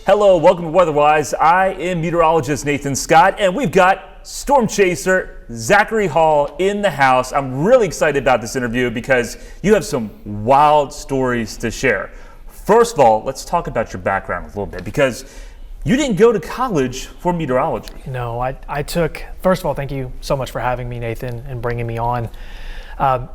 Hello, welcome to Weatherwise. I am meteorologist Nathan Scott, and we've got storm chaser Zachary Hall in the house. I'm really excited about this interview because you have some wild stories to share. First of all, let's talk about your background a little bit, because you didn't go to college for meteorology. No, I took, first of all, thank you so much for having me, Nathan, and bringing me on.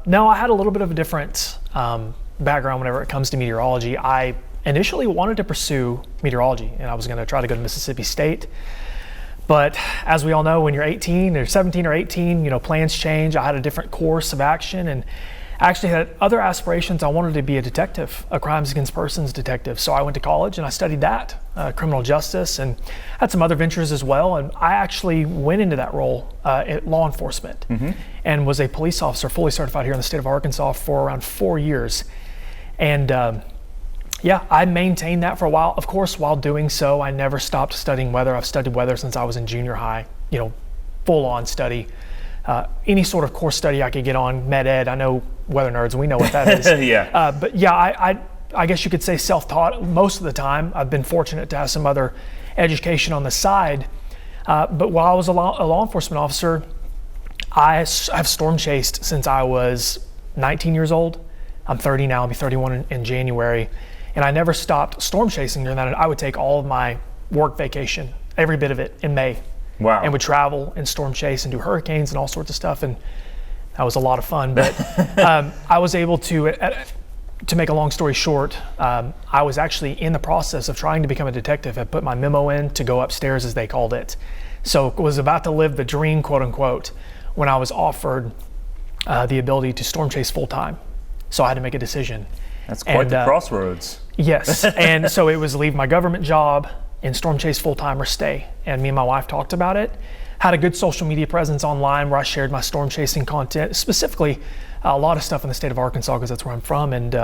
No, I had a little bit of a different background whenever it comes to meteorology. I initially wanted to pursue meteorology, and I was going to try to go to Mississippi State. But as we all know, when you're 18 or 17 or 18, plans change. I had a different course of action and actually had other aspirations. I wanted to be a detective, a crimes against persons detective. So I went to college and I studied that, criminal justice, and had some other ventures as well. And I actually went into that role at law enforcement and was a police officer, fully certified here in the state of Arkansas for around 4 years. And yeah, I maintained that for a while. Of course, while doing so, I never stopped studying weather. I've studied weather since I was in junior high, full on study. Any sort of course study I could get on, med ed. I know weather nerds, and we know what that is. Yeah. But yeah, I guess you could say self-taught most of the time. I've been fortunate to have some other education on the side. But while I was a law enforcement officer, I've storm chased since I was 19 years old. I'm 30 now, I'll be 31 in January. And I never stopped storm chasing during that. I would take all of my work vacation, every bit of it, in May. Wow. And would travel and storm chase and do hurricanes and all sorts of stuff. And that was a lot of fun. But I was able to make a long story short, I was actually in the process of trying to become a detective. I put my memo in to go upstairs, as they called it. So was about to live the dream, quote unquote, when I was offered the ability to storm chase full time. So I had to make a decision. That's quite the crossroads. Yes, and so it was leave my government job and storm chase full time or stay. And me and my wife talked about it. Had a good social media presence online where I shared my storm chasing content, specifically a lot of stuff in the state of Arkansas because that's where I'm from. And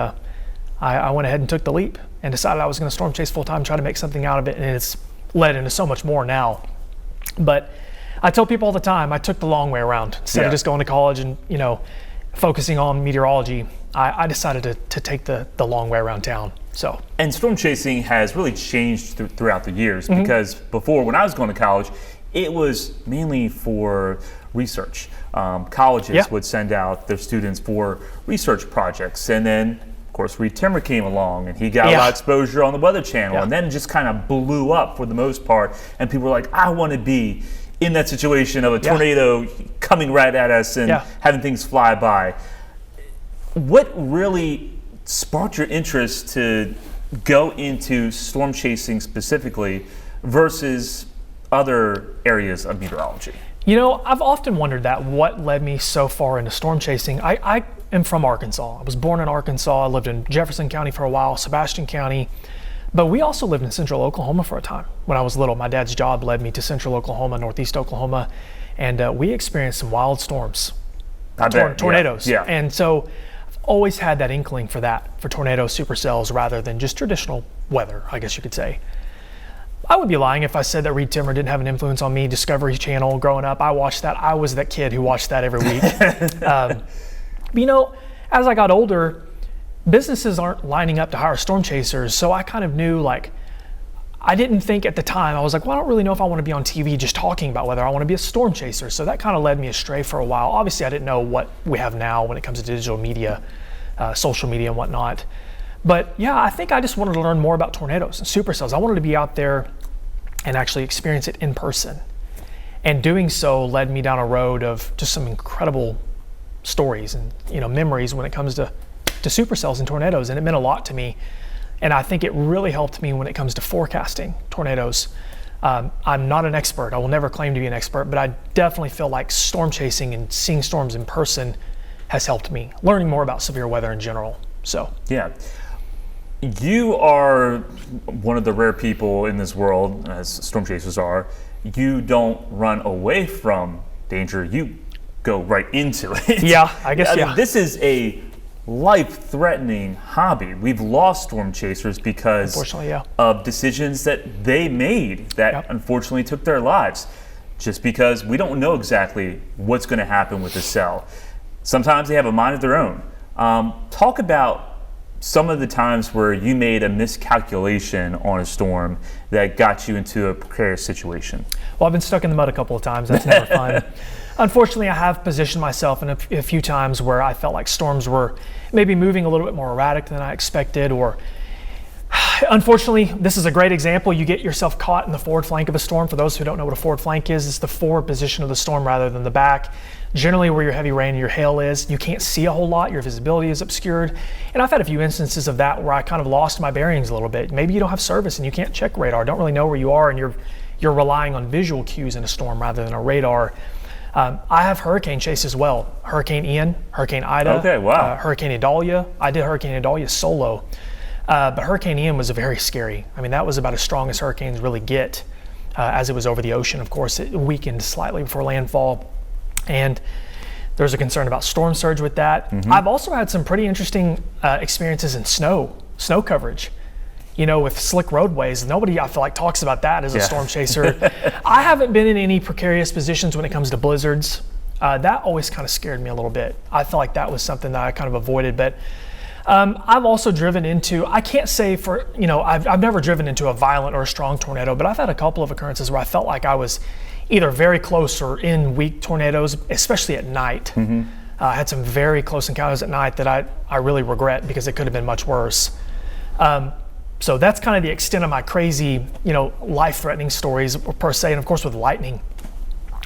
I went ahead and took the leap and decided I was going to storm chase full time, try to make something out of it. And it's led into so much more now. But I tell people all the time, I took the long way around. Instead of just going to college and, focusing on meteorology, I decided to take the long way around town. So. And storm chasing has really changed throughout the years because before, when I was going to college, it was mainly for research. Colleges would send out their students for research projects, and then of course Reed Timmer came along and he got a lot of exposure on the Weather Channel, and then it just kind of blew up for the most part, and people were like, I want to be in that situation of a tornado coming right at us and having things fly by. What really sparked your interest to go into storm chasing specifically versus other areas of meteorology? I've often wondered that, what led me so far into storm chasing. I am from Arkansas. I was born in Arkansas. I lived in Jefferson County for a while, Sebastian County. But we also lived in central Oklahoma for a time. When I was little, my dad's job led me to central Oklahoma, northeast Oklahoma, and we experienced some wild storms, tornadoes. Yeah. And so I've always had that inkling for that, for tornadoes, supercells, rather than just traditional weather, I guess you could say. I would be lying if I said that Reed Timmer didn't have an influence on me. Discovery Channel, growing up, I watched that. I was that kid who watched that every week. But as I got older, businesses aren't lining up to hire storm chasers, so I kind of knew, I didn't think at the time, I was like, well, I don't really know if I want to be on TV just talking about weather. I want to be a storm chaser. So that kind of led me astray for a while. Obviously, I didn't know what we have now when it comes to digital media, social media and whatnot. But yeah, I think I just wanted to learn more about tornadoes and supercells. I wanted to be out there and actually experience it in person. And doing so led me down a road of just some incredible stories and memories when it comes to supercells and tornadoes, and it meant a lot to me. And I think it really helped me when it comes to forecasting tornadoes. I'm not an expert. I will never claim to be an expert, but I definitely feel like storm chasing and seeing storms in person has helped me, learning more about severe weather in general. So yeah, you are one of the rare people in this world, as storm chasers are. You don't run away from danger, you go right into it. Yeah, I guess. This is a life-threatening hobby. We've lost storm chasers because of decisions that they made that unfortunately took their lives, just because we don't know exactly what's going to happen with the cell. Sometimes they have a mind of their own. Talk about some of the times where you made a miscalculation on a storm that got you into a precarious situation? Well, I've been stuck in the mud a couple of times. That's never fun. Unfortunately, I have positioned myself in a few times where I felt like storms were maybe moving a little bit more erratic than I expected, or unfortunately, this is a great example. You get yourself caught in the forward flank of a storm. For those who don't know what a forward flank is, it's the forward position of the storm rather than the back. Generally where your heavy rain and your hail is, you can't see a whole lot, your visibility is obscured. And I've had a few instances of that where I kind of lost my bearings a little bit. Maybe you don't have service and you can't check radar, don't really know where you are, and you're relying on visual cues in a storm rather than a radar. I have hurricane chase as well. Hurricane Ian, Hurricane Ida, okay, wow. Hurricane Idalia. I did Hurricane Idalia solo, but Hurricane Ian was very scary. I mean, that was about as strong as hurricanes really get. As it was over the ocean, of course, it weakened slightly before landfall. And there's a concern about storm surge with that. Mm-hmm. I've also had some pretty interesting experiences in snow coverage. You know, with slick roadways, nobody, I feel like, talks about that as a storm chaser. I haven't been in any precarious positions when it comes to blizzards. That always kind of scared me a little bit. I felt like that was something that I kind of avoided. But I've also driven into, I can't say for, I've never driven into a violent or a strong tornado, but I've had a couple of occurrences where I felt like I was either very close or in weak tornadoes, especially at night. Mm-hmm. I had some very close encounters at night that I really regret because it could have been much worse. So that's kind of the extent of my crazy, life-threatening stories per se. And of course with lightning,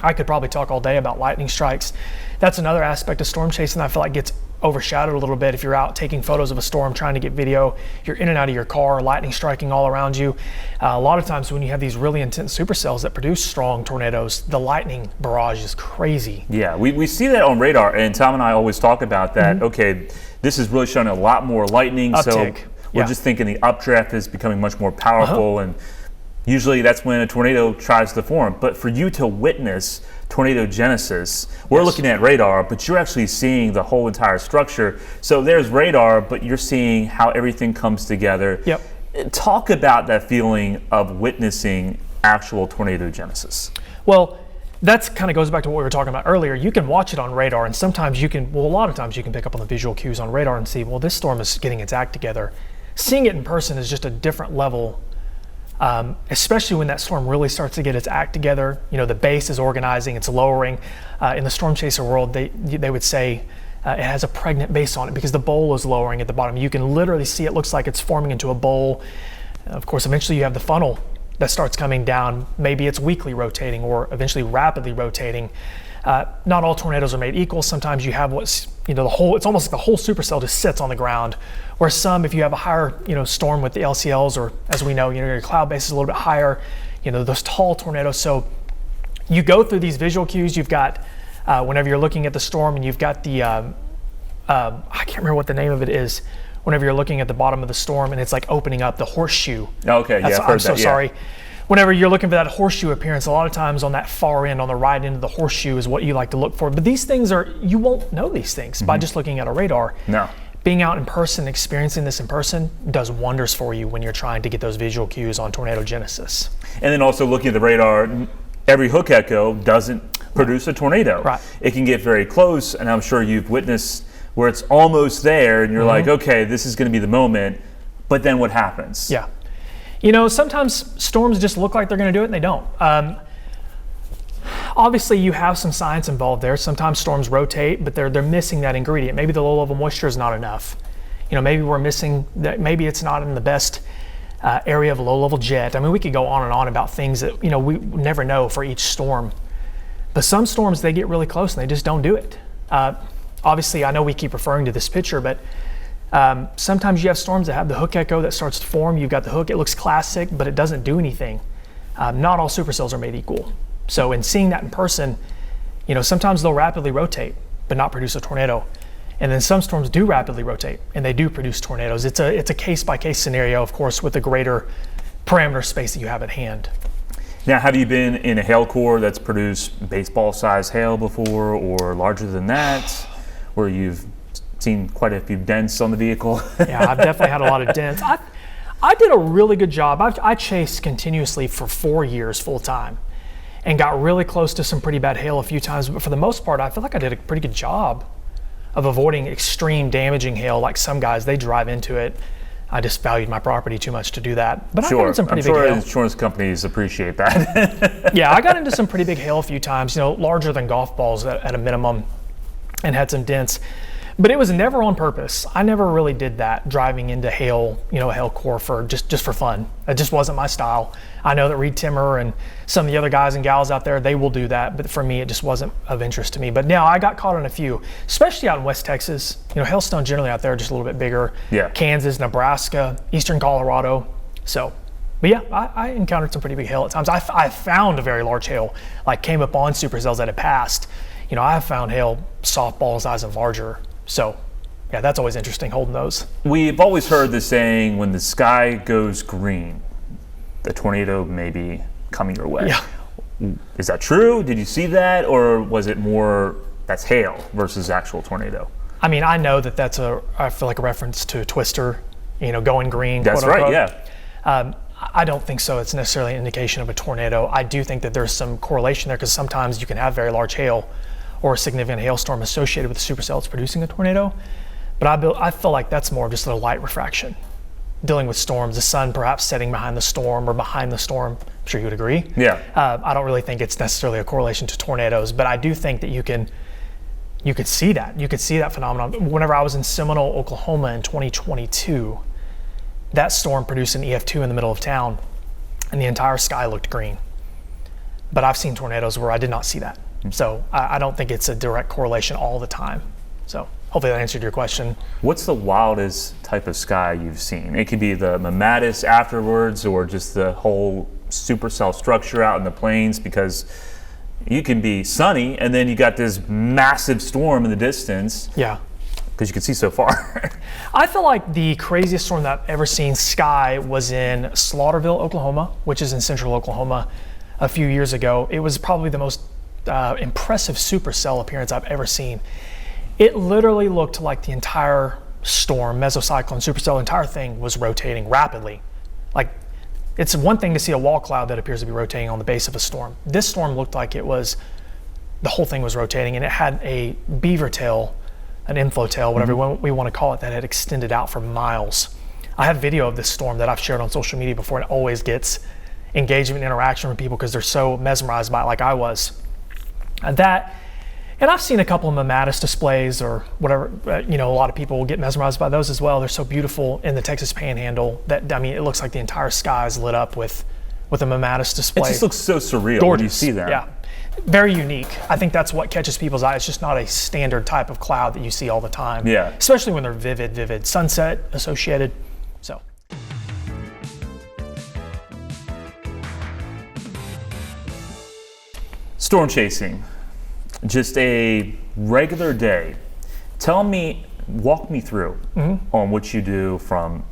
I could probably talk all day about lightning strikes. That's another aspect of storm chasing that I feel like gets overshadowed a little bit. If you're out taking photos of a storm, trying to get video, you're in and out of your car, lightning striking all around you. A lot of times when you have these really intense supercells that produce strong tornadoes, the lightning barrage is crazy. Yeah, we see that on radar, and Tom and I always talk about that. Mm-hmm. Okay, this is really showing a lot more lightning, uptick. So we're just thinking the updraft is becoming much more powerful, and usually that's when a tornado tries to form. But for you to witness tornado genesis, we're looking at radar, but you're actually seeing the whole entire structure. So there's radar, but you're seeing how everything comes together. Yep. Talk about that feeling of witnessing actual tornado genesis. Well, that kind of goes back to what we were talking about earlier. You can watch it on radar, and sometimes a lot of times you can pick up on the visual cues on radar and see, well, this storm is getting its act together. Seeing it in person is just a different level. Especially when that storm really starts to get its act together. The base is organizing, it's lowering. In the storm chaser world, they would say it has a pregnant base on it because the bowl is lowering at the bottom. You can literally see it looks like it's forming into a bowl. Of course, eventually you have the funnel that starts coming down. Maybe it's weakly rotating or eventually rapidly rotating. Not all tornadoes are made equal. Sometimes you have it's almost like the whole supercell just sits on the ground. Where some, if you have a higher, storm with the LCLs, or as we know, your cloud base is a little bit higher, those tall tornadoes. So you go through these visual cues. You've got, whenever you're looking at the storm, and you've got the, I can't remember what the name of it is, whenever you're looking at the bottom of the storm and it's like opening up the horseshoe. Okay, I'm so sorry. Whenever you're looking for that horseshoe appearance, a lot of times on that far end, on the right end of the horseshoe is what you like to look for. But these things you won't know these things by just looking at a radar. No. Being out in person, experiencing this in person does wonders for you when you're trying to get those visual cues on tornado genesis. And then also looking at the radar, every hook echo doesn't produce a tornado. Right. It can get very close, and I'm sure you've witnessed where it's almost there and you're like, okay, this is going to be the moment, but then what happens? Yeah. Sometimes storms just look like they're going to do it and they don't. Obviously, you have some science involved there. Sometimes storms rotate, but they're missing that ingredient. Maybe the low level moisture is not enough. Maybe we're missing that. Maybe it's not in the best area of low level jet. I mean, we could go on and on about things that we never know for each storm. But some storms, they get really close and they just don't do it. Obviously, I know we keep referring to this picture, but sometimes you have storms that have the hook echo that starts to form. You've got the hook, it looks classic, but it doesn't do anything. Not all supercells are made equal. So in seeing that in person, sometimes they'll rapidly rotate, but not produce a tornado. And then some storms do rapidly rotate and they do produce tornadoes. It's a case-by-case scenario, of course, with a greater parameter space that you have at hand. Now, have you been in a hail core that's produced baseball-sized hail before or larger than that, where you've seen quite a few dents on the vehicle? Yeah, I've definitely had a lot of dents. I did a really good job. I chased continuously for 4 years full time and got really close to some pretty bad hail a few times, but for the most part, I feel like I did a pretty good job of avoiding extreme damaging hail. Like some guys, they drive into it. I just valued my property too much to do that. But I got into some pretty big hail. Insurance companies appreciate that. Yeah, I got into some pretty big hail a few times, larger than golf balls at a minimum, and had some dents. But it was never on purpose. I never really did that, driving into hail, a hail core for just for fun. It just wasn't my style. I know that Reed Timmer and some of the other guys and gals out there, they will do that. But for me, it just wasn't of interest to me. But now I got caught on a few, especially out in West Texas. Hailstones generally out there are just a little bit bigger. Yeah. Kansas, Nebraska, Eastern Colorado. But yeah, I encountered some pretty big hail at times. I found a very large hail, like came up on supercells that had passed. I have found hail softball size and larger. So, yeah, that's always interesting, holding those. We've always heard the saying, when the sky goes green, the tornado may be coming your way. Yeah. Is that true? Did you see that? Or was it more that's hail versus actual tornado? I mean, I know that's I feel like a reference to Twister, going green. That's quote right, unquote. yeah. I don't think so. It's necessarily an indication of a tornado. I do think that there's some correlation there, because sometimes you can have very large hail or a significant hailstorm associated with the supercell that's producing a tornado. But I feel like that's more of just a light refraction. Dealing with storms, the sun perhaps setting behind the storm or behind the storm. I'm sure you would agree. Yeah. I don't really think it's necessarily a correlation to tornadoes, but I do think that you could see that. You could see that phenomenon. Whenever I was in Seminole, Oklahoma in 2022, that storm produced an EF2 in the middle of town, and the entire sky looked green. But I've seen tornadoes where I did not see that. So I don't think it's a direct correlation all the time. So hopefully that answered your question. What's the wildest type of sky you've seen? It could be the mammatus afterwards, or just the whole supercell structure out in the plains, because you can be sunny and then you got this massive storm in the distance. Yeah. Because you can see so far. I feel like the craziest storm that I've ever seen sky was in Slaughterville, Oklahoma, which is in central Oklahoma, a few years ago. It was probably the most impressive supercell appearance I've ever seen. It literally looked like the entire storm, mesocyclone, supercell, entire thing was rotating rapidly. Like, it's one thing to see a wall cloud that appears to be rotating on the base of a storm. This storm looked like the whole thing was rotating, and it had a beaver tail, an inflow tail, whatever we want to call it, that had extended out for miles. I have video of this storm that I've shared on social media before, and it always gets engagement and interaction from people because they're so mesmerized by it, like I was. And I've seen a couple of mammatus displays or whatever. A lot of people will get mesmerized by those as well. They're so beautiful in the Texas Panhandle that, it looks like the entire sky is lit up with a mammatus display. It just looks so surreal. Gorgeous. When you see that. Yeah, very unique. I think that's what catches people's eye. It's just not a standard type of cloud that you see all the time. Yeah. Especially when they're vivid sunset associated. So. Storm chasing, just a regular day. Walk me through on what you do, from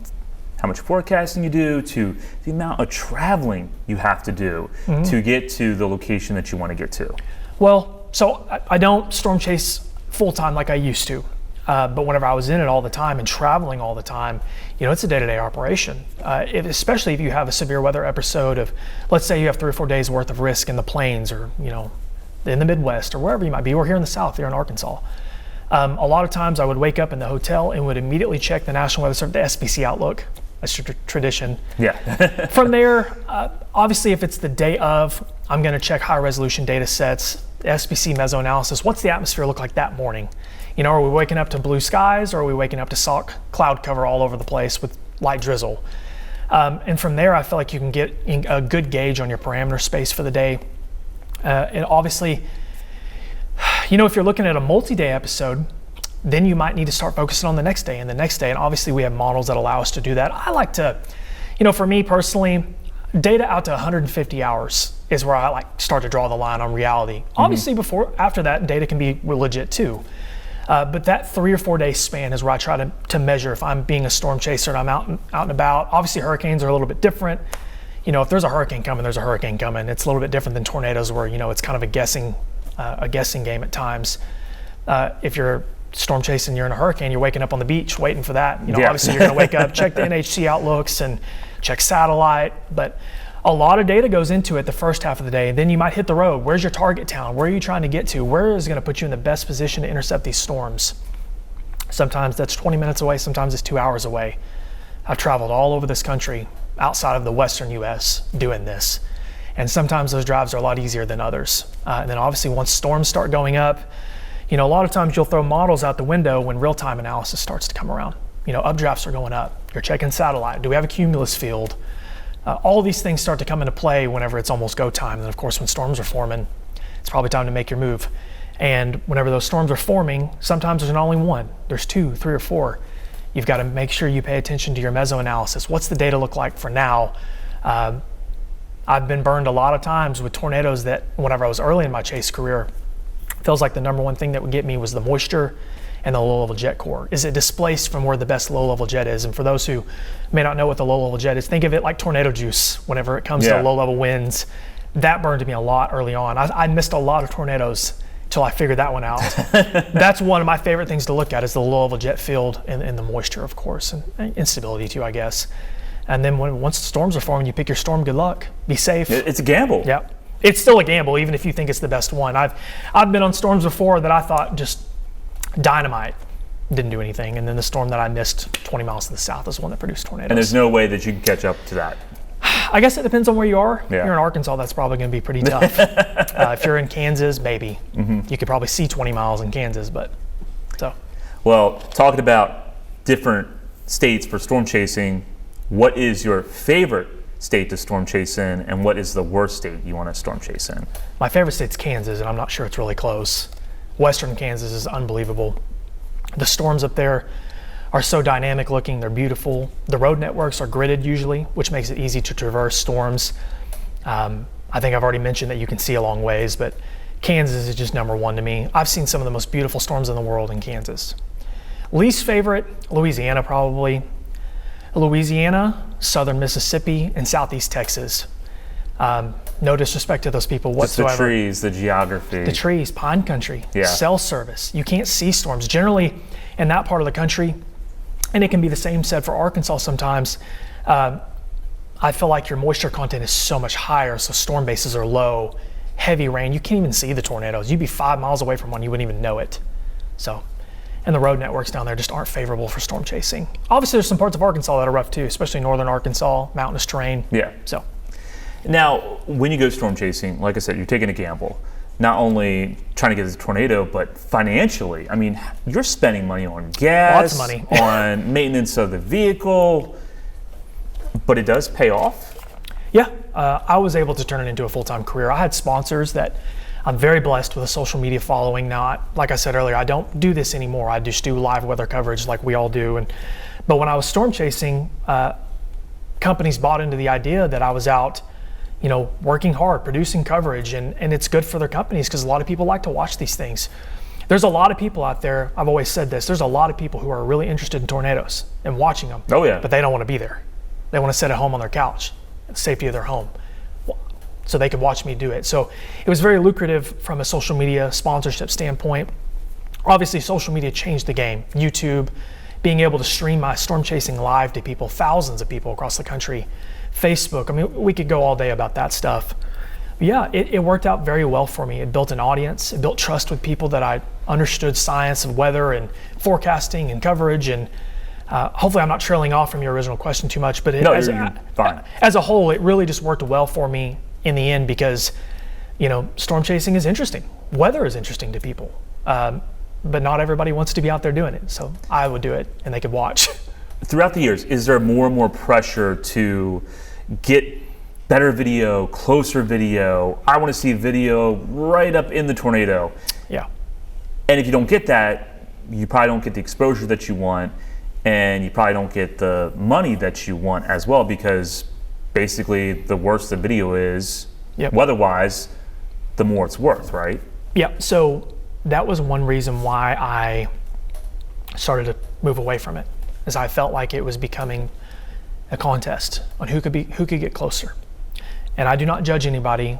how much forecasting you do to the amount of traveling you have to do to get to the location that you want to get to. Well, so I don't storm chase full time like I used to. But whenever I was in it all the time and traveling all the time, it's a day-to-day operation. Especially if you have a severe weather episode of, let's say you have 3 or 4 days worth of risk in the plains, or in the Midwest, or wherever you might be, or here in the South, here in Arkansas. A lot of times I would wake up in the hotel and would immediately check the National Weather Service, the SPC Outlook. That's tradition. Yeah. From there, obviously, if it's the day of, I'm going to check high-resolution data sets, SPC mesoanalysis. What's the atmosphere look like that morning? Are we waking up to blue skies, or are we waking up to cloud cover all over the place with light drizzle? And from there, I feel like you can get a good gauge on your parameter space for the day. And obviously, if you're looking at a multi-day episode, then you might need to start focusing on the next day and the next day. And obviously, we have models that allow us to do that. I like to, for me personally, data out to 150 hours is where I start to draw the line on reality. Obviously, after that, data can be legit too. But that 3 or 4 day span is where I try to measure if I'm being a storm chaser and I'm out and about. Obviously, hurricanes are a little bit different. If there's a hurricane coming, there's a hurricane coming. It's a little bit different than tornadoes, where it's kind of a guessing game at times. If you're storm chasing, you're in a hurricane, you're waking up on the beach waiting for that. Obviously, you're going to wake up, check the NHC outlooks and check satellite. But a lot of data goes into it the first half of the day. Then you might hit the road. Where's your target town? Where are you trying to get to? Where is going to put you in the best position to intercept these storms? Sometimes that's 20 minutes away, sometimes it's 2 hours away. I've traveled all over this country outside of the Western US doing this. And sometimes those drives are a lot easier than others. And then obviously once storms start going up, a lot of times you'll throw models out the window when real-time analysis starts to come around. Updrafts are going up. You're checking satellite. Do we have a cumulus field? All these things start to come into play whenever it's almost go time. And of course, when storms are forming, it's probably time to make your move. And whenever those storms are forming, sometimes there's not only one, there's 2, 3, or 4. You've got to make sure you pay attention to your meso-analysis. What's the data look like for now? I've been burned a lot of times with tornadoes that whenever I was early in my chase career, feels like the number one thing that would get me was the moisture and the low-level jet core. Is it displaced from where the best low-level jet is? And for those who may not know what the low-level jet is, think of it like tornado juice whenever it comes to low-level winds. That burned me a lot early on. I missed a lot of tornadoes until I figured that one out. That's one of my favorite things to look at is the low-level jet field and the moisture, of course, and instability too, I guess. And then once the storms are forming, you pick your storm, good luck. Be safe. It's a gamble. Yeah. It's still a gamble, even if you think it's the best one. I've been on storms before that I thought just dynamite, didn't do anything. And then the storm that I missed 20 miles to the south is one that produced tornadoes. And there's no way that you can catch up to that. I guess it depends on where you are. Yeah. If you're in Arkansas, that's probably going to be pretty tough. If you're in Kansas, maybe. You could probably see 20 miles in Kansas, but so. Well, talking about different states for storm chasing, what is your favorite state to storm chase in, and what is the worst state you want to storm chase in? My favorite state's Kansas, and I'm not sure it's really close. Western Kansas is unbelievable. The storms up there are so dynamic looking, they're beautiful. The road networks are gridded usually, which makes it easy to traverse storms. I think I've already mentioned that you can see a long ways, but Kansas is just number one to me. I've seen some of the most beautiful storms in the world in Kansas. Least favorite, Louisiana probably. Louisiana, southern Mississippi, and southeast Texas. No disrespect to those people whatsoever. Just the trees, the geography. The trees, pine country, Yeah. cell service. You can't see storms. Generally, in that part of the country, and it can be the same said for Arkansas sometimes, I feel like your moisture content is so much higher, so storm bases are low, heavy rain, you can't even see the tornadoes. You'd be 5 miles away from one, you wouldn't even know it. So, and the road networks down there just aren't favorable for storm chasing. Obviously, there's some parts of Arkansas that are rough too, especially northern Arkansas, mountainous terrain. Yeah. So, now, when you go storm chasing, like I said, you're taking a gamble. Not only trying to get a tornado, but financially. I mean, you're spending money on gas, lots of money. on maintenance of the vehicle, but it does pay off. Yeah, I was able to turn it into a full-time career. I had sponsors that I'm very blessed with a social media following now. Like I said earlier, I don't do this anymore. I just do live weather coverage like we all do. But when I was storm chasing, companies bought into the idea that I was out, working hard, producing coverage, and it's good for their companies because a lot of people like to watch these things. There's a lot of people out there, I've always said this, there's a lot of people who are really interested in tornadoes and watching them. Oh yeah. But they don't want to be there. They want to sit at home on their couch, the safety of their home, so they could watch me do it. So it was very lucrative from a social media sponsorship standpoint. Obviously, social media changed the game. YouTube, being able to stream my storm chasing live to people, thousands of people across the country. Facebook, I mean, we could go all day about that stuff. But yeah, it worked out very well for me. It built an audience. It built trust with people that I understood science of weather and forecasting and coverage. And hopefully I'm not trailing off from your original question too much, but you're fine. As a whole, it really just worked well for me in the end because, storm chasing is interesting. Weather is interesting to people, but not everybody wants to be out there doing it. So I would do it and they could watch. Throughout the years, is there more and more pressure to get better video, closer video? I want to see video right up in the tornado. Yeah. And if you don't get that, you probably don't get the exposure that you want, and you probably don't get the money that you want as well, because basically the worse the video is, weather-wise, the more it's worth, right? Yeah, so that was one reason why I started to move away from it, is I felt like it was becoming a contest on who could get closer. And I do not judge anybody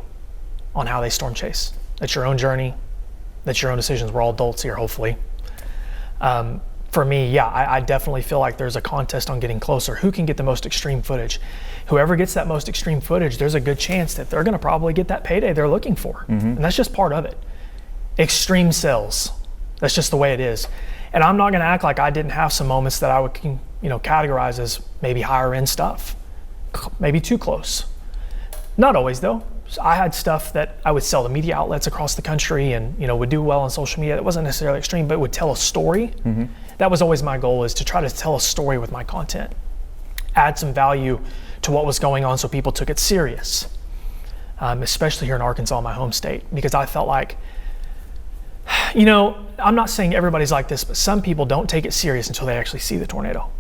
on how they storm chase. That's your own journey. That's your own decisions. We're all adults here, hopefully. For me, I definitely feel like there's a contest on getting closer. Who can get the most extreme footage? Whoever gets that most extreme footage, there's a good chance that they're going to probably get that payday they're looking for. And that's just part of it. Extreme sells. That's just the way it is. And I'm not going to act like I didn't have some moments that I would, categorize as maybe higher end stuff, maybe too close. Not always though. So I had stuff that I would sell to media outlets across the country and, would do well on social media. That wasn't necessarily extreme, but would tell a story. Mm-hmm. That was always my goal, is to try to tell a story with my content, add some value to what was going on so people took it serious, especially here in Arkansas, my home state, because I felt like, I'm not saying everybody's like this, but some people don't take it serious until they actually see the tornado.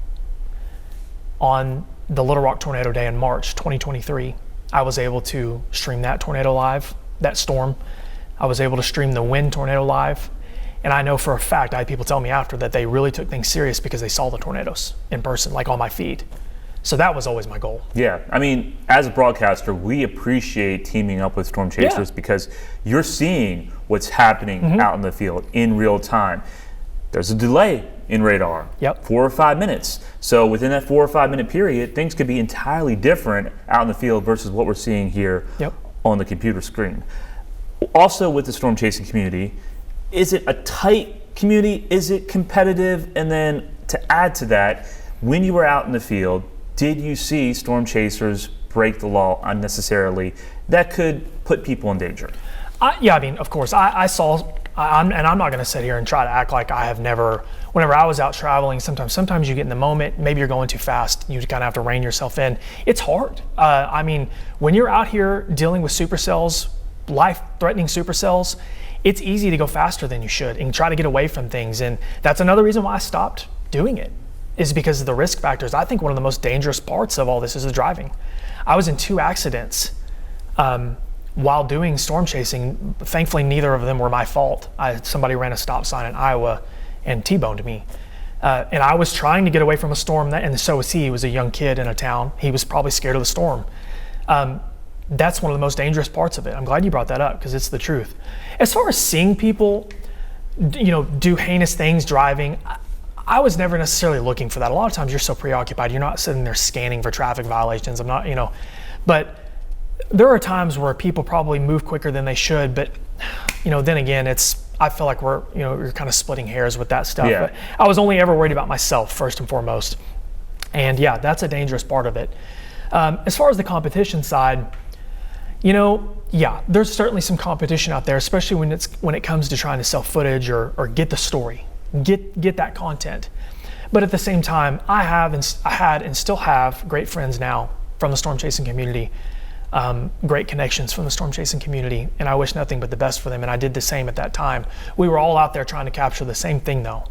On the Little Rock Tornado Day in March 2023, I was able to stream that tornado live, that storm. I was able to stream the wind tornado live. And I know for a fact, I had people tell me after that they really took things serious because they saw the tornadoes in person, like on my feed. So that was always my goal. Yeah, I mean, as a broadcaster, we appreciate teaming up with storm chasers because you're seeing what's happening out in the field in real time. There's a delay in radar, 4 or 5 minutes. So within that 4 or 5 minute period, things could be entirely different out in the field versus what we're seeing here on the computer screen. Also with the storm chasing community, is it a tight community? Is it competitive? And then to add to that, when you were out in the field, did you see storm chasers break the law unnecessarily that could put people in danger? Of course, I saw, and I'm not going to sit here and try to act like I have never, whenever I was out traveling, sometimes you get in the moment, maybe you're going too fast, you kind of have to rein yourself in. It's hard. When you're out here dealing with supercells, life-threatening supercells, it's easy to go faster than you should and try to get away from things. And that's another reason why I stopped doing it, is because of the risk factors. I think one of the most dangerous parts of all this is the driving. I was in 2 accidents while doing storm chasing. Thankfully, neither of them were my fault. Somebody ran a stop sign in Iowa and T-boned me. And I was trying to get away from a storm, and so was he. He was a young kid in a town. He was probably scared of the storm. That's one of the most dangerous parts of it. I'm glad you brought that up because it's the truth. As far as seeing people, do heinous things driving, I was never necessarily looking for that. A lot of times you're so preoccupied, you're not sitting there scanning for traffic violations. But there are times where people probably move quicker than they should. But, then again, I feel like you're kind of splitting hairs with that stuff. Yeah. But I was only ever worried about myself first and foremost. And that's a dangerous part of it. As far as the competition side, there's certainly some competition out there, especially when it comes to trying to sell footage or get the story, get that content. But at the same time, I had and still have great friends now from the storm chasing community, great connections from the storm chasing community, and I wish nothing but the best for them. And I did the same at that time. We were all out there trying to capture the same thing though.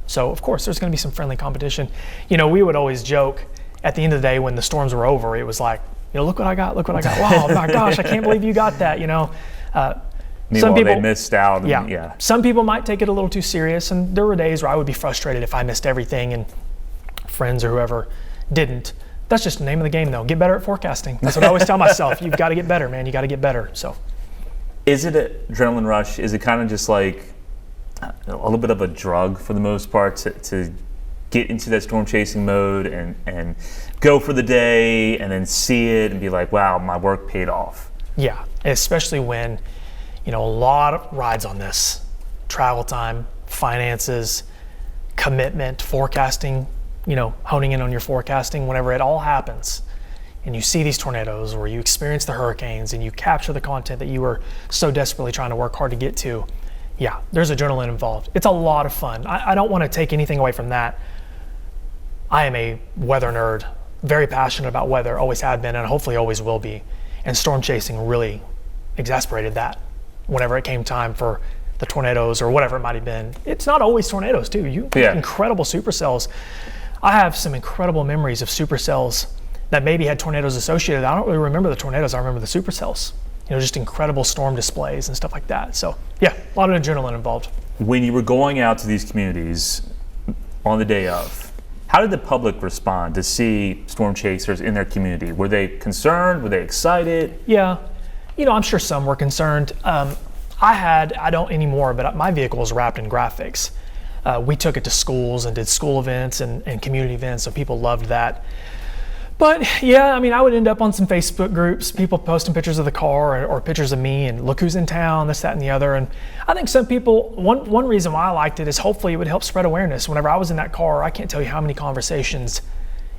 So of course there's going to be some friendly competition. We would always joke at the end of the day when the storms were over, it was like, look what I got. Wow, my gosh, I can't believe you got that, Meanwhile, they missed out. Some people might take it a little too serious, and there were days where I would be frustrated if I missed everything and friends or whoever didn't. That's just the name of the game, though. Get better at forecasting. That's what I always tell myself. You've got to get better, man. You got to get better. So, is it an adrenaline rush? Is it kind of just like a little bit of a drug for the most part to get into that storm chasing mode and go for the day and then see it and be like, wow, my work paid off? Yeah, especially when, a lot of rides on this. Travel time, finances, commitment, forecasting, honing in on your forecasting whenever it all happens. And you see these tornadoes or you experience the hurricanes and you capture the content that you were so desperately trying to work hard to get to. Yeah, there's adrenaline involved. It's a lot of fun. I don't want to take anything away from that. I am a weather nerd, very passionate about weather, always have been, and hopefully always will be. And storm chasing really exasperated that whenever it came time for the tornadoes or whatever it might have been. It's not always tornadoes too. You get incredible supercells. I have some incredible memories of supercells that maybe had tornadoes associated. I don't really remember the tornadoes, I remember the supercells. Just incredible storm displays and stuff like that. So yeah, a lot of adrenaline involved. When you were going out to these communities on the day of, how did the public respond to see storm chasers in their community? Were they concerned? Were they excited? Yeah, I'm sure some were concerned. I don't anymore, but my vehicle was wrapped in graphics. We took it to schools and did school events and community events, so people loved that. But yeah, I mean, I would end up on some Facebook groups, people posting pictures of the car or pictures of me and look who's in town, this, that, and the other. And I think some people, one reason why I liked it is hopefully it would help spread awareness. Whenever I was in that car, I can't tell you how many conversations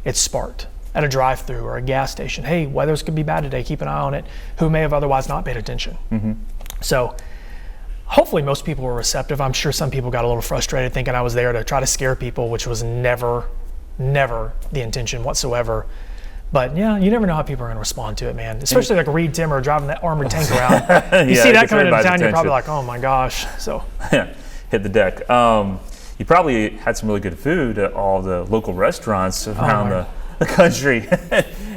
it sparked at a drive-through or a gas station. Hey, weather's could be bad today, keep an eye on it, who may have otherwise not paid attention. Mm-hmm. So hopefully most people were receptive. I'm sure some people got a little frustrated thinking I was there to try to scare people, which was never the intention whatsoever. But yeah, you never know how people are going to respond to it, man. Especially like Reed Timmer driving that armored tank around. You see that coming into town, you're probably like, oh my gosh. So hit the deck. You probably had some really good food at all the local restaurants around the country.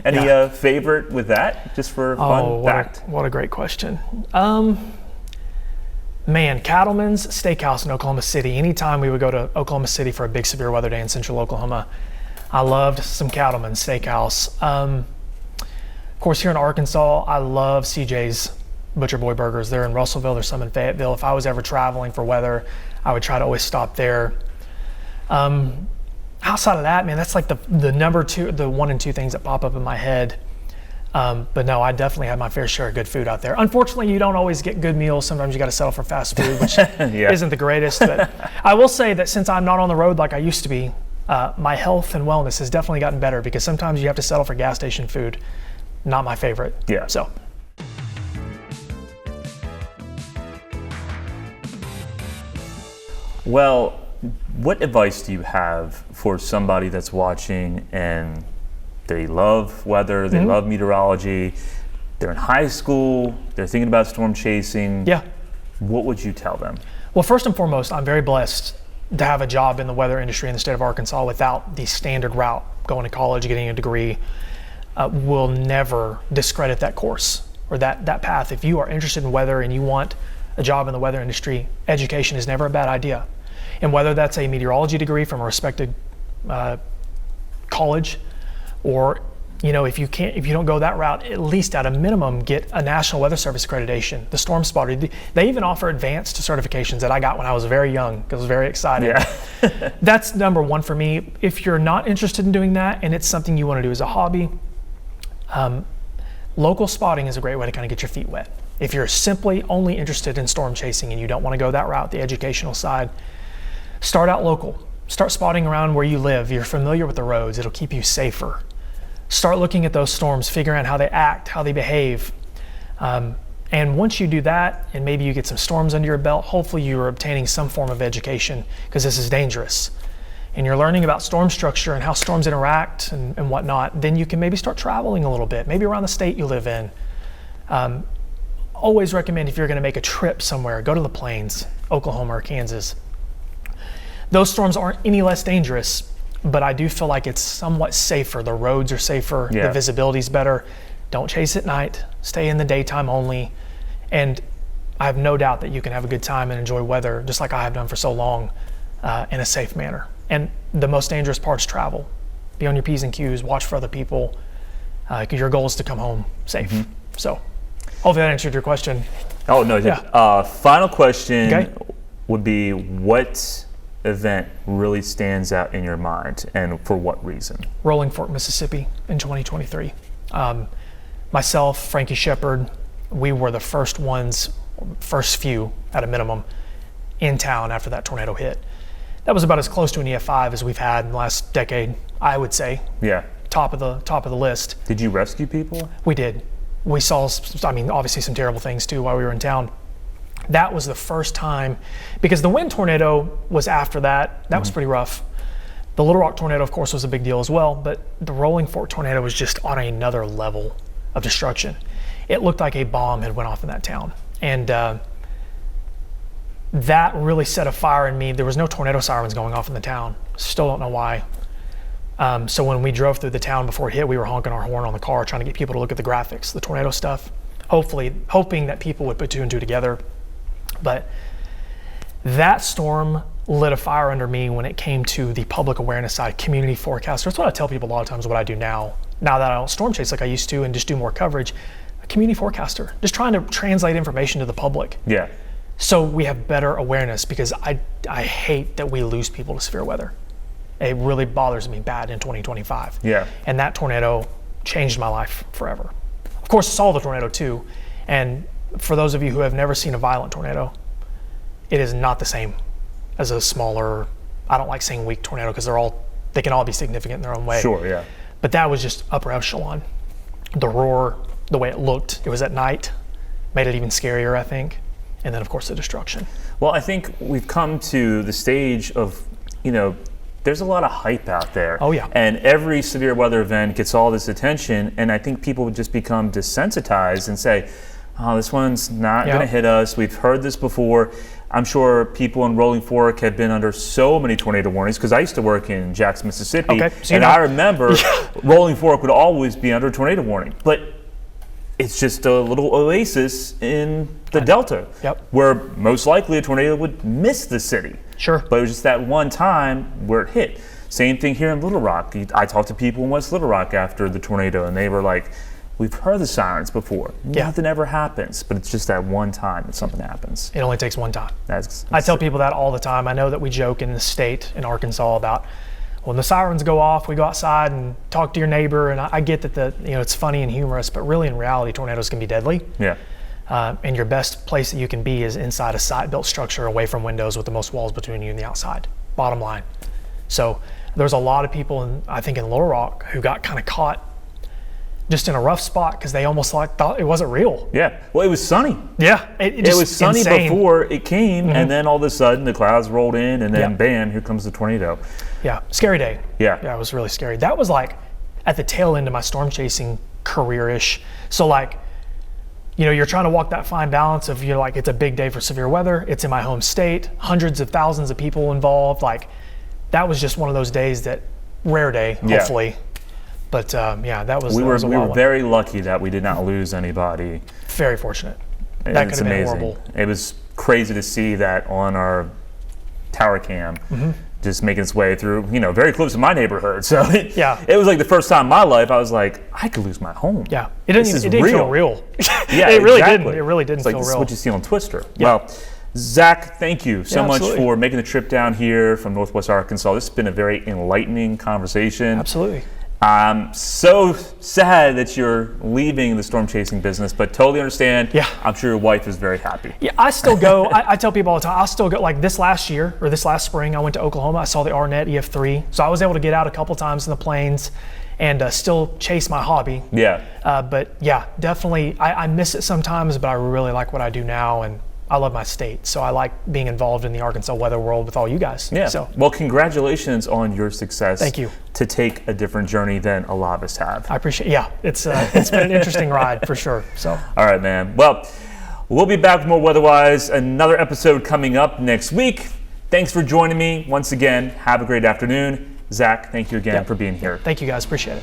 Any favorite with that, just for fun fact? What a great question. Man, Cattleman's Steakhouse in Oklahoma City. Anytime we would go to Oklahoma City for a big severe weather day in central Oklahoma, I loved some Cattleman's Steakhouse. Of course, here in Arkansas, I love CJ's Butcher Boy Burgers. They're in Russellville, there's some in Fayetteville. If I was ever traveling for weather, I would try to always stop there. Outside of that, man, that's like the number two, the one and two things that pop up in my head. But no, I definitely had my fair share of good food out there. Unfortunately, you don't always get good meals. Sometimes you got to settle for fast food, which isn't the greatest. But I will say that since I'm not on the road like I used to be, my health and wellness has definitely gotten better because sometimes you have to settle for gas station food. Not my favorite. Yeah. So. Well, what advice do you have for somebody that's watching and they love weather, they love meteorology, they're in high school, they're thinking about storm chasing? Yeah. What would you tell them? Well, first and foremost, I'm very blessed to have a job in the weather industry in the state of Arkansas without the standard route, going to college, getting a degree. Will never discredit that course or that path. If you are interested in weather and you want a job in the weather industry, education is never a bad idea. And whether that's a meteorology degree from a respected college, or if you don't go that route, at least at a minimum get a National Weather Service accreditation, the Storm Spotter. They even offer advanced certifications that I got when I was very young because I was very excited. Yeah. That's number one for me. If you're not interested in doing that and it's something you want to do as a hobby, local spotting is a great way to kind of get your feet wet. If you're simply only interested in storm chasing and you don't want to go that route, the educational side, start out local. Start spotting around where you live. You're familiar with the roads. It'll keep you safer. Start looking at those storms, figuring out how they act, how they behave. And once you do that, and maybe you get some storms under your belt, hopefully you're obtaining some form of education because this is dangerous. And you're learning about storm structure and how storms interact and whatnot. Then you can maybe start traveling a little bit, maybe around the state you live in. Always recommend if you're going to make a trip somewhere, go to the plains, Oklahoma or Kansas. Those storms aren't any less dangerous, but I do feel like it's somewhat safer. The roads are safer, the visibility's better. Don't chase at night, stay in the daytime only. And I have no doubt that you can have a good time and enjoy weather, just like I have done for so long, in a safe manner. And the most dangerous part's travel. Be on your P's and Q's, watch for other people, because your goal is to come home safe. Mm-hmm. So hopefully that answered your question. Oh, no. Yeah. Final question would be, what event really stands out in your mind and for what reason? Rolling Fork, Mississippi in 2023. Myself, Frankie Shepard, we were the first few at a minimum in town after that tornado hit. That was about as close to an EF5 as we've had in the last decade, I would say. Yeah. Top of the list. Did you rescue people? We did. We saw, obviously some terrible things too while we were in town. That was the first time, because the wind tornado was after that. That was pretty rough. The Little Rock tornado, of course, was a big deal as well, but the Rolling Fork tornado was just on another level of destruction. It looked like a bomb had went off in that town. And that really set a fire in me. There was no tornado sirens going off in the town. Still don't know why. So when we drove through the town before it hit, we were honking our horn on the car, trying to get people to look at the graphics, the tornado stuff, hoping that people would put two and two together. But that storm lit a fire under me when it came to the public awareness side, community forecaster. That's what I tell people a lot of times what I do now that I don't storm chase like I used to and just do more coverage. A community forecaster, just trying to translate information to the public. Yeah. So we have better awareness, because I hate that we lose people to severe weather. It really bothers me bad in 2025. Yeah. And that tornado changed my life forever. Of course, I saw the tornado too. And for those of you who have never seen a violent tornado, it is not the same as a smaller, I don't like saying weak tornado because they can all be significant in their own way. Sure, yeah. But that was just upper echelon. The roar, the way it looked, it was at night, made it even scarier, I think. And then, of course, the destruction. Well, I think we've come to the stage of, there's a lot of hype out there. Oh, yeah. And every severe weather event gets all this attention, and I think people would just become desensitized and say, oh, this one's not going to hit us. We've heard this before. I'm sure people in Rolling Fork have been under so many tornado warnings because I used to work in Jackson, Mississippi, and I remember Rolling Fork would always be under tornado warning. But it's just a little oasis in the Delta where most likely a tornado would miss the city. Sure. But it was just that one time where it hit. Same thing here in Little Rock. I talked to people in West Little Rock after the tornado, and they were like, we've heard the sirens before. Nothing ever happens, but it's just that one time that something happens. It only takes one time. That's I tell people that all the time. I know that we joke in the state, in Arkansas, about when the sirens go off, we go outside and talk to your neighbor, and I get that it's funny and humorous, but really in reality, tornadoes can be deadly. Yeah. And your best place that you can be is inside a site-built structure away from windows with the most walls between you and the outside, bottom line. So there's a lot of people, I think in Little Rock, who got kind of caught just in a rough spot because they almost thought it wasn't real. Yeah. Well, it was sunny. Yeah. It was sunny before it came, and then all of a sudden the clouds rolled in, and then bam, here comes the tornado. Yeah. Scary day. Yeah. Yeah, it was really scary. That was like at the tail end of my storm chasing career-ish. So you're trying to walk that fine balance of, it's a big day for severe weather. It's in my home state, hundreds of thousands of people involved. That was just one of those days rare day, hopefully. Yeah. But that was. We were very lucky that we did not lose anybody. Very fortunate. That could have been horrible. It was crazy to see that on our tower cam, just making its way through, very close to my neighborhood. So it was like the first time in my life I was like, I could lose my home. Yeah, it didn't feel real. Yeah, it really didn't. It really didn't feel real. This is what you see on Twister. Yeah. Well, Zach, thank you so much for making the trip down here from Northwest Arkansas. This has been a very enlightening conversation. Absolutely. I'm so sad that you're leaving the storm chasing business, but totally understand. Yeah. I'm sure your wife is very happy. Yeah, I still go. I tell people all the time, I'll still go. Like this last spring, I went to Oklahoma. I saw the Arnett EF3. So I was able to get out a couple times in the plains and still chase my hobby. Yeah. But yeah, definitely, I miss it sometimes, but I really like what I do now. And I love my state, so I like being involved in the Arkansas weather world with all you guys. Yeah. So. Well, congratulations on your success. Thank you. To take a different journey than a lot of us have. I appreciate it. Yeah, it's been an interesting ride for sure. So. All right, man. Well, we'll be back with more Weatherwise. Another episode coming up next week. Thanks for joining me once again. Have a great afternoon. Zach, thank you again for being here. Thank you, guys. Appreciate it.